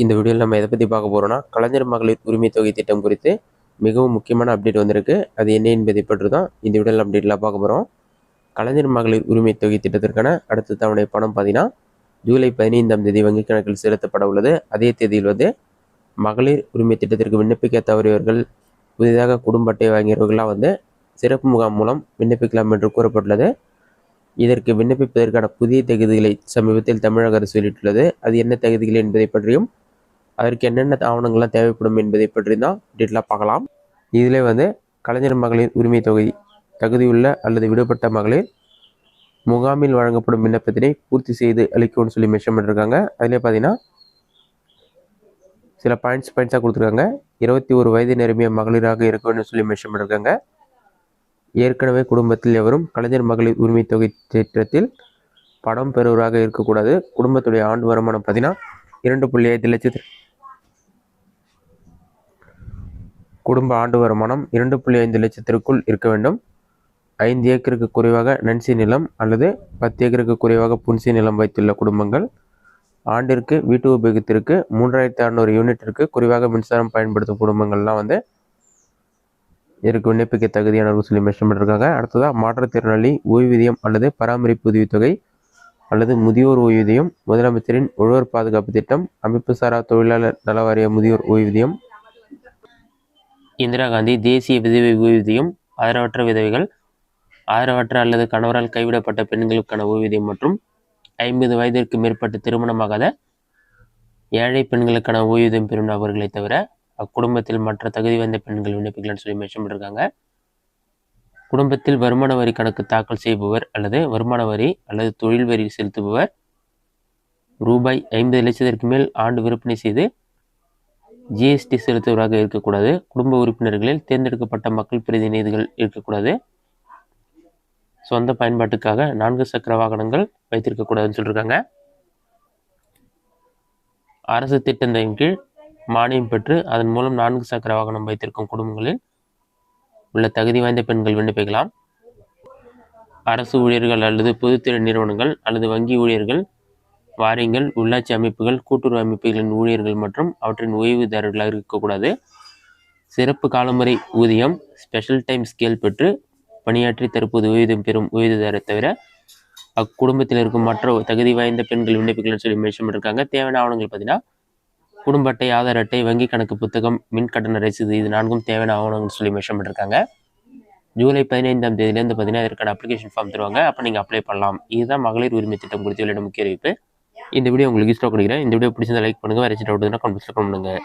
இந்த வீடியோவில் நம்ம எதை பற்றி பார்க்க போகிறோம்னா, கலைஞர் மகளிர் உரிமை தொகை திட்டம் குறித்து மிகவும் முக்கியமான அப்டேட் வந்திருக்கு. அது என்ன என்பதை பற்றி தான் இந்த வீடியோவில் அப்டேட்டில் பார்க்க போகிறோம். கலைஞர் மகளிர் உரிமை தொகை திட்டத்திற்கான அடுத்த தவணை பணம் பார்த்தீங்கன்னா ஜூலை 15ஆம் தேதி வங்கிக் கணக்கில் செலுத்தப்பட உள்ளது. அதே தேதியில் மகளிர் உரிமை திட்டத்திற்கு விண்ணப்பிக்க தவறியவர்கள், புதிதாக குடும்ப அட்டை வாங்கியவர்களாக சிறப்பு முகாம் மூலம் விண்ணப்பிக்கலாம் என்று கூறப்பட்டுள்ளது. இதற்கு விண்ணப்பிப்பதற்கான புதிய தகுதிகளை சமீபத்தில் தமிழக அரசு வெளியிட்டுள்ளது. அது என்ன தகுதிகள் என்பதை பற்றியும் அதற்கு என்னென்ன ஆவணங்கள்லாம் தேவைப்படும் என்பதை பற்றி தான் டீட்டெயிலாக பார்க்கலாம். இதில் கலைஞர் மகளிர் உரிமை தொகை தகுதியுள்ள அல்லது விடுபட்ட மகளிர் முகாமில் வழங்கப்படும் விண்ணப்பத்தினை பூர்த்தி செய்து அளிக்கும்னு சொல்லி மென்ஷன் பண்ணியிருக்காங்க. அதிலே பார்த்தீங்கன்னா சில பாயிண்ட்ஸாக கொடுத்துருக்காங்க. 21 வயது நிரம்பிய மகளிராக இருக்கணும்னு சொல்லி மென்ஷன் பண்ணியிருக்காங்க. ஏற்கனவே குடும்பத்தில் எவரும் கலைஞர் மகளிர் உரிமை தொகை திட்டத்தில் பணம் பெறுவராக இருக்கக்கூடாது. குடும்பத்துடைய ஆண்டு வருமானம் பார்த்தீங்கன்னா 2.5 லட்சத்தில் குடும்ப ஆண்டு வருமானம் 2.5 லட்சத்திற்குள் இருக்க வேண்டும். 5 ஏக்கருக்கு குறைவாக நன்சி நிலம் அல்லது 10 ஏக்கருக்கு குறைவாக புன்சி நிலம் வைத்துள்ள குடும்பங்கள், ஆண்டிற்கு வீட்டு உபயோகத்திற்கு 3600 யூனிட்டிற்கு குறைவாக மின்சாரம் பயன்படுத்தும் குடும்பங்கள்லாம் இதற்கு விண்ணப்பிக்க தகுதியானவர்கள் சொல்லி மென்ஷன் பண்ணியிருக்காங்க. அடுத்ததாக மாற்றுத்திறனாளி ஓய்வூதியம் அல்லது பராமரிப்பு உதவித்தொகை அல்லது முதியோர் ஓய்வூதியம், முதலமைச்சரின் உழவர் பாதுகாப்பு திட்டம், அமைப்பு சாரா தொழிலாளர் நல வாரிய முதியோர் ஓய்வூதியம், இந்திரா காந்தி தேசிய விதவை ஓய்வூதியம், ஆதரவற்ற விதவைகள், ஆதரவற்ற அல்லது கணவரால் கைவிடப்பட்ட பெண்களுக்கான ஓய்வூதியம் மற்றும் 50 வயதிற்கு மேற்பட்டு திருமணமாகாத ஏழை பெண்களுக்கான ஓய்வூதியம் பெறும் நபர்களை தவிர அக்குடும்பத்தில் மற்ற தகுதி வாய்ந்த பெண்கள் விண்ணப்பிக்கலாம்னு சொல்லி மென்ஷன் பண்ணியிருக்காங்க. குடும்பத்தில் வருமான வரி கணக்கு தாக்கல் செய்பவர் அல்லது வருமான வரி அல்லது தொழில் வரி செலுத்துபவர் ரூபாய் 50 லட்சத்திற்கு மேல் ஆண்டு விற்பனை செய்து ஜிஎஸ்டி செலுத்துவராக இருக்கக்கூடாது. குடும்ப உறுப்பினர்களில் தேர்ந்தெடுக்கப்பட்ட மக்கள் பிரதிநிதிகள் இருக்கக்கூடாது. சொந்த பயன்பாட்டுக்காக 4 சக்கர வாகனங்கள் வைத்திருக்கக்கூடாதுன்னு சொல்லியிருக்காங்க. அரசு திட்டத்தின் கீழ் மானியம் பெற்று அதன் மூலம் 4 சக்கர வாகனம் வைத்திருக்கும் குடும்பங்களில் உள்ள தகுதி வாய்ந்த பெண்கள் விண்ணப்பிக்கலாம். அரசு ஊழியர்கள் அல்லது பொதுத்துறை நிறுவனங்கள் அல்லது வங்கி ஊழியர்கள், வாரியங்கள், உள்ளாட்சி அமைப்புகள், கூட்டுறவு அமைப்புகளின் ஊழியர்கள் மற்றும் அவற்றின் ஓய்வுதாரர்களாக இருக்கக்கூடாது. சிறப்பு காலமுறை ஊதியம் ஸ்பெஷல் டைம் ஸ்கேல் பெற்று பணியாற்றி தற்போது ஓய்வூதியம் பெறும் ஓய்வூதியரை தவிர அக்குடும்பத்தில் இருக்கும் மற்ற தகுதி வாய்ந்த பெண்கள் விண்ணப்பிக்கலாம்னு சொல்லி மென்ஷன் பண்ணியிருக்காங்க. தேவையான ஆவணங்கள் பார்த்தீங்கன்னா குடும்ப அட்டை, ஆதார் அட்டை, வங்கி கணக்கு புத்தகம், மின் கட்டண ரசீது, இது 4ம் தேவையான ஆவணங்கள்னு சொல்லி மென்ஷன் பண்ணியிருக்காங்க. ஜூலை 15ஆம் தேதியிலேருந்து பார்த்தீங்கன்னா இதற்கான அப்ளிகேஷன் ஃபார்ம் தருவாங்க. அப்போ நீங்கள் அப்ளை பண்ணலாம். இதுதான் மகளிர் உரிமை திட்டம் குறித்து வெளியிட முக்கிய அறிவிப்பு. இந்த வீடியோ உங்களுக்கு யூஸ்ஃபுல்லாக கொடுக்குறேன். இந்த வீடியோ பிடிச்சிருந்தா லைக் பண்ணுங்கள். வேறு டவுட் இருந்தால் கமெண்ட்ஸில் கமெண்ட் பண்ணுங்கள்.